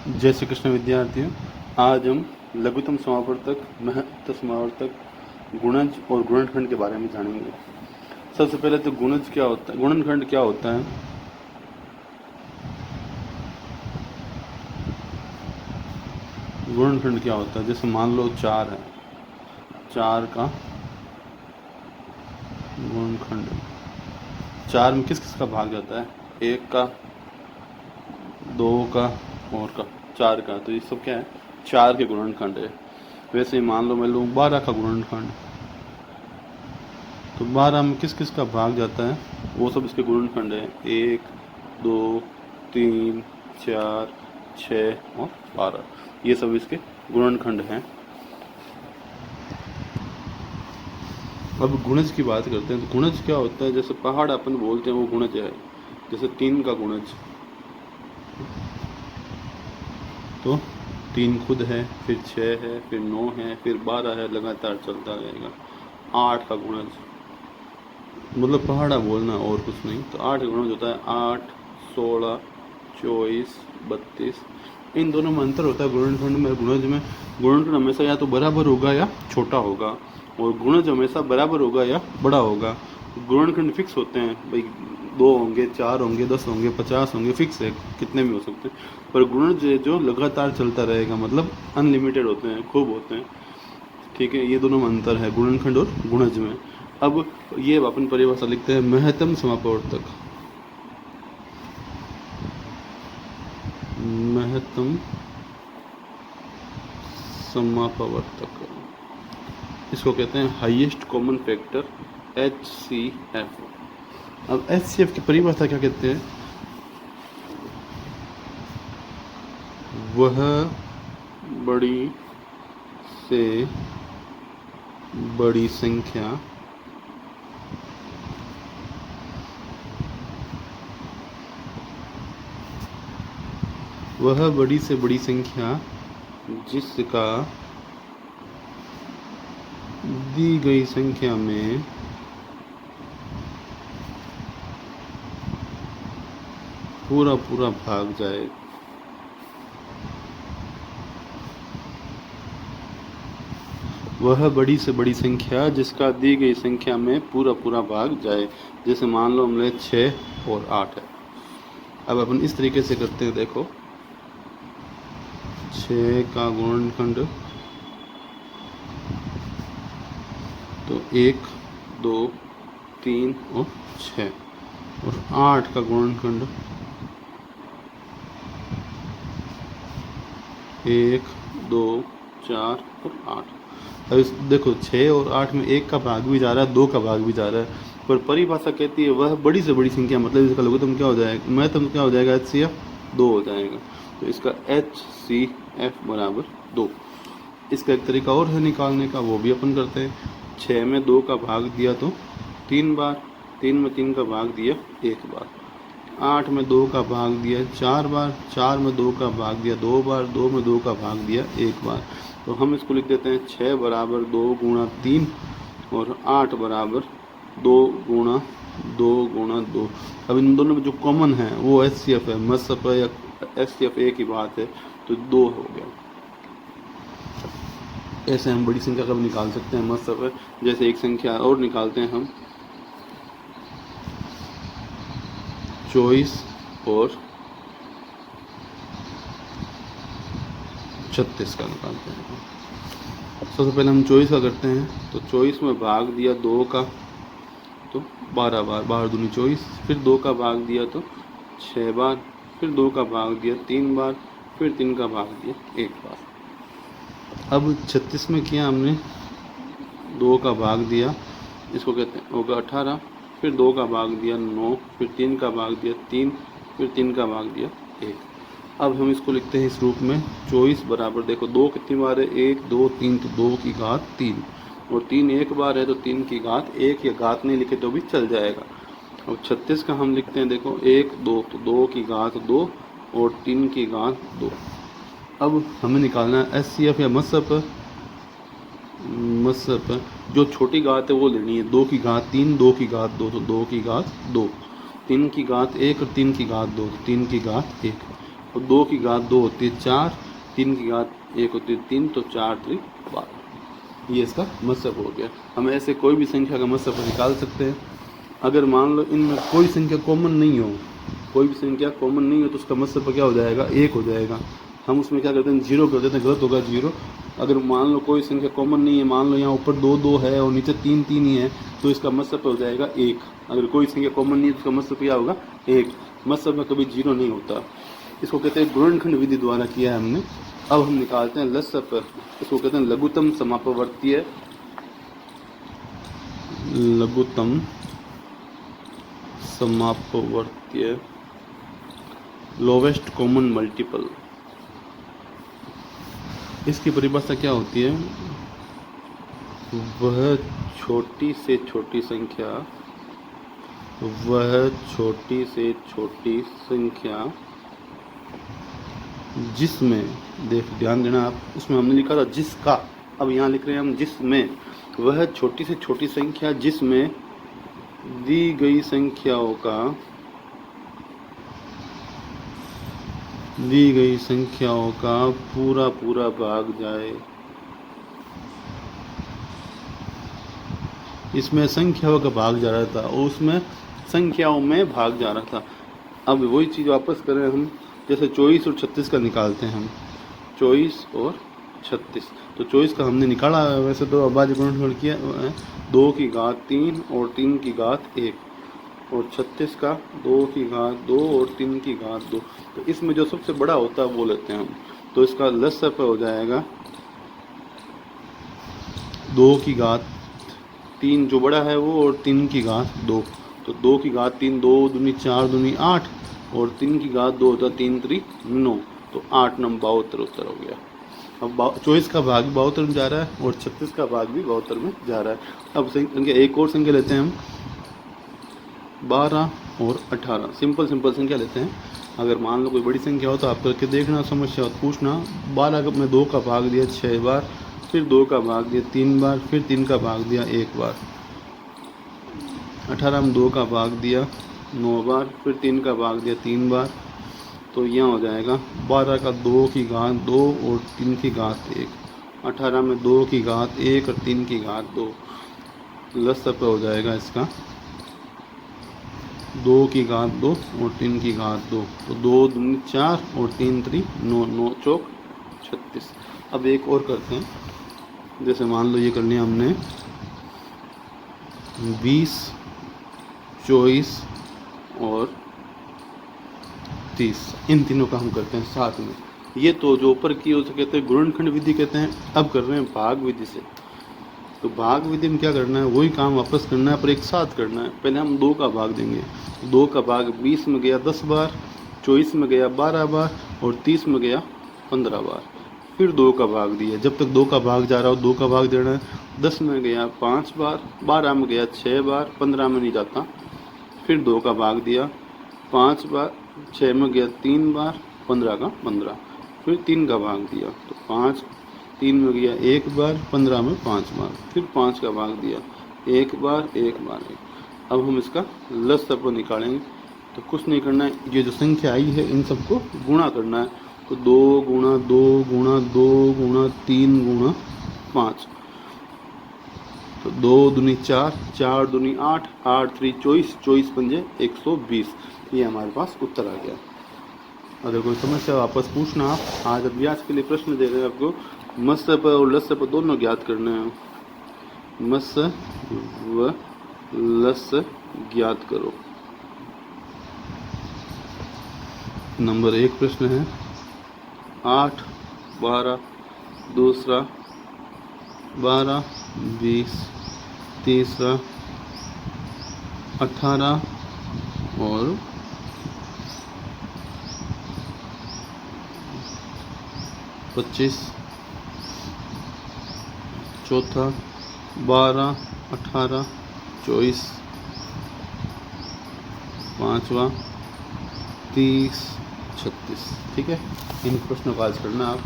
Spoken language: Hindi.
जय श्री कृष्ण विद्यार्थियों। आज हम लघुत्तम समावर्तक, महत्तम समावर्तक, गुणज और गुणनखंड के बारे में जानेंगे। सबसे पहले तो गुणज क्या होता है, गुणनखंड क्या होता है। गुणनखंड क्या होता है, जैसे मान लो 4 है, 4 का गुणनखंड। 4 में किस किस का भाग जाता है, 1 का, 2 का और का, 4 का। तो ये सब क्या है, 4 के गुणनखंड है। वैसे ही मान लो मैं लूँ 12 का गुणनखंड, तो 12 में किस किस का भाग जाता है, वो सब इसके गुणनखंड है। 1, 2, 3, 4, 6 और 12, ये सब इसके गुणनखंड हैं। अब गुणज की बात करते हैं। तो गुणज क्या होता है, जैसे पहाड़ अपन बोलते हैं वो गुणज है। जैसे 3 का गुणज, तो 3 खुद है, फिर 6 है, फिर 9 है, फिर 12 है, लगातार चलता रहेगा। 8 का गुणज, मतलब पहाड़ा बोलना और कुछ नहीं। तो 8 गुणज होता है 8, 16, 24, 32। इन दोनों में अंतर होता है गुणनखंड में। गुणज में गुणनखंड हमेशा या तो बराबर होगा या छोटा होगा, और गुणज हमेशा बराबर होगा या बड़ा होगा। गुणनखंड फिक्स होते हैं भाई, 2 होंगे, 4 होंगे, 10 होंगे, 50 होंगे, फिक्स है, कितने भी हो सकते हैं। पर गुणज जो लगातार चलता रहेगा, मतलब अनलिमिटेड होते हैं, खूब होते हैं। ठीक है, ये दोनों में अंतर है गुणनखंड और गुणज में। अब ये अपन परिभाषा लिखते हैं, महत्तम समापवर्तक। महत्तम समापवर्तक, इसको कहते हैं हाईएस्ट कॉमन फैक्टर, HCF। अब HCF की परिभाषा क्या कहते हैं, वह बड़ी से बड़ी संख्या वह बड़ी से बड़ी संख्या जिसका दी गई संख्या में पूरा पूरा भाग जाए। वह बड़ी से बड़ी संख्या जिसका दी गई संख्या में पूरा पूरा भाग जाए। जैसे मान लो हमने 6 और 8 है। अब अपन इस तरीके से करते हैं, देखो 6 का गुणनखंड, तो 1, 2, 3 और 6, और 8 का गुणनखंड 1, 2, 4 और 8। अब इस देखो 6 और 8 में 1 का भाग भी जा रहा है, 2 का भाग भी जा रहा है, पर परिभाषा कहती है वह बड़ी से बड़ी संख्या, मतलब इसका लघुत्तम क्या हो जाएगा, महत्तम क्या हो जाएगा, HCF 2 हो जाएगा। तो इसका HCF बराबर 2। इसका एक तरीका और है निकालने का, वो भी अपन करते हैं। 6 में 2 का भाग दिया तो 3 बार, 3 में 3 का भाग दिया 1 बार, 8 में 2 का भाग दिया 4 बार, 4 में 2 का भाग दिया 2 बार, 2 में 2 का भाग दिया 1 बार। तो हम इसको लिख देते हैं 6 बराबर 2 गुणा 3 और 8 बराबर 2 गुणा 2 गुणा 2। अब इन दोनों में जो कॉमन है वो HCF है, मसफ या HCF एक ही बात है, तो 2 हो गया। ऐसे हम बड़ी संख्या कब निकाल सकते हैं, मसफ है। जैसे एक संख्या और निकालते हैं हम, 24 और 36 का निकालते हैं। सबसे पहले हम 24 का करते हैं, तो 24 में भाग दिया 2 का तो 12 बार, 12 दूनी 24, फिर 2 का भाग दिया तो 6 बार, फिर 2 का भाग दिया 3 बार, फिर 3 का भाग दिया 1 बार। अब 36 में किया हमने, 2 का भाग दिया, इसको कहते हैं होगा 18, फिर 2 का भाग दिया 9, फिर 3 का भाग दिया 3, फिर 3 का भाग दिया 1। अब हम इसको लिखते हैं इस रूप में, 24 बराबर, देखो 2 कितनी बार है, 1, 2, 3, तो 2 की घात 3, और 3 एक बार है तो 3 की घात 1, या घात नहीं लिखे तो भी चल जाएगा। अब 36 का हम लिखते हैं, देखो 1, 2, तो 2 की घात 2 और 3 की घात 2। अब हमें निकालना है HCF या मसफ। जो छोटी घात है वो लेनी है, 2 की घात 3, 2 की घात 2, तो 2 की घात 2, 3 की घात 1 और 3 की घात 2, तो 3 की घात 1। और 2 की घात 2 होती है 4, 3 की घात 1 होती है 3, तो 4 3 12। ये इसका मसब हो गया। हम ऐसे कोई भी संख्या का मसब निकाल सकते हैं। अगर मान लो इनमें कोई संख्या कॉमन नहीं हो, कोई भी संख्या कॉमन नहीं हो, तो उसका मसब क्या हो जाएगा, 1 हो जाएगा। हम उसमें क्या करते हैं, 0 कर देते हैं, गलत होगा 0। अगर मान लो कोई संख्या कॉमन नहीं है, मान लो यहाँ ऊपर 2 2 है और नीचे 3 3 ही है, तो इसका मसब हो जाएगा 1। अगर कोई संख्या कॉमन नहीं है तो उसका मसब क्या होगा, 1। मसब में कभी 0 नहीं होता। इसको कहते हैं गुणनखंड विधि द्वारा किया है हमने। अब हम निकालते हैं लसप। इसको कहते हैं लघुत्तम समापवर्तीय, लघुत्तम समापवर्तीय लोवेस्ट कॉमन मल्टीपल। इसकी परिभाषा क्या होती है, वह छोटी से छोटी संख्या, वह छोटी से छोटी संख्या जिसमें, देख ध्यान देना आप, उसमें हमने लिखा था जिसका, अब यहाँ लिख रहे हैं हम जिसमें, वह छोटी से छोटी संख्या जिसमें दी गई संख्याओं का पूरा पूरा भाग जाए। इसमें संख्याओं का भाग जा रहा था और उसमें संख्याओं में भाग जा रहा था। अब वही चीज़ वापस करें हम, जैसे 24 और 36 का निकालते हैं हम, 24 और 36, तो 24 का हमने निकाला, वैसे तो अभाज्य गुणनखंड किया, 2 की घात 3 और 3 की घात 1, और 36 का 2 की घात 2 और 3 की घात 2। तो इसमें जो सबसे बड़ा होता है वो लेते हैं हम, तो इसका लसप हो जाएगा 2 की घात 3 जो बड़ा है वो, और 3 की घात 2। तो 2 की घात 3, 2 दूनी 4 दूनी 8, और 3 की घात 2 होता है 3 3 9, तो 8 9 72 उत्तर हो गया। अब 24 का भाग भी 72 में जा रहा है और 36 का भाग भी 72 में जा रहा है। अब संख्या एक और संख्या लेते हैं हम, 12 और 18। सिंपल संख्या लेते हैं। अगर मान लो कोई बड़ी संख्या हो तो आप करके देखना, समस्या हो तो पूछना। 12 में 2 का भाग दिया 6 बार, फिर 2 का भाग दिया 3 बार, फिर 3 का भाग दिया 1 बार। 18 में 2 का भाग दिया 9 बार, फिर 3 का भाग दिया 3 बार, तो यहाँ हो जाएगा 12 का 2 की घात 2 और 3 की घात 1। 18 में 2 की घात 1 और 3 की घात 2, लसप हो जाएगा इसका 2 की घात 2 और 3 की घात 2, तो 2 दूनी 4 और 3 3 9, 9 चौक 36। अब एक और करते हैं, जैसे मान लो ये कर लिया हमने 20, 24 और 30, इन तीनों का हम करते हैं साथ में। ये तो जो ऊपर की उसे कहते हैं गुणनखंड विधि कहते हैं। अब कर रहे हैं भाग विधि से। तो भाग विधि में क्या करना है, वही काम वापस करना है पर एक साथ करना है। पहले हम 2 का भाग देंगे, 2 का भाग 20 में गया 10 बार, 24 में गया 12 बार और 30 में गया 15 बार। फिर 2 का भाग दिया, जब तक 2 का भाग जा रहा हो 2 का भाग देना है। 10 में गया 5 बार, 12 में गया 6 बार, 15 में नहीं जाता। फिर 2 का भाग दिया 5 बार, 6 में गया 3 बार, 15 का 15। फिर 3 का भाग दिया तो 5, 3 में गया 1 बार, 15 में 5 बार। फिर 5 का भाग दिया 1 बार 1 बार 1। अब हम इसका लसप निकालेंगे। तो कुछ नहीं करना है, ये जो संख्या आई है इन सबको गुणा करना है। तो 2 गुणा 2 गुणा 2 गुणा 3 गुणा 5, तो 2 दूनी 4, 4 दूनी 8, 8 3 24, 24 पंजे 120। ये हमारे पास उत्तर आ गया। अगर कोई समस्या वापस पूछना आप। आज अभ्यास के लिए प्रश्न दे रहे हैं आपको, मसप और लसप दोनों ज्ञात करने हैं। मस व लस ज्ञात करो। नंबर 1 प्रश्न है 8 12, दूसरा 12 20, तीसरा 18 और 25, चौथा 12 18 24, पाँचवा 30 36। ठीक है, इन प्रश्नों का आज करना आप।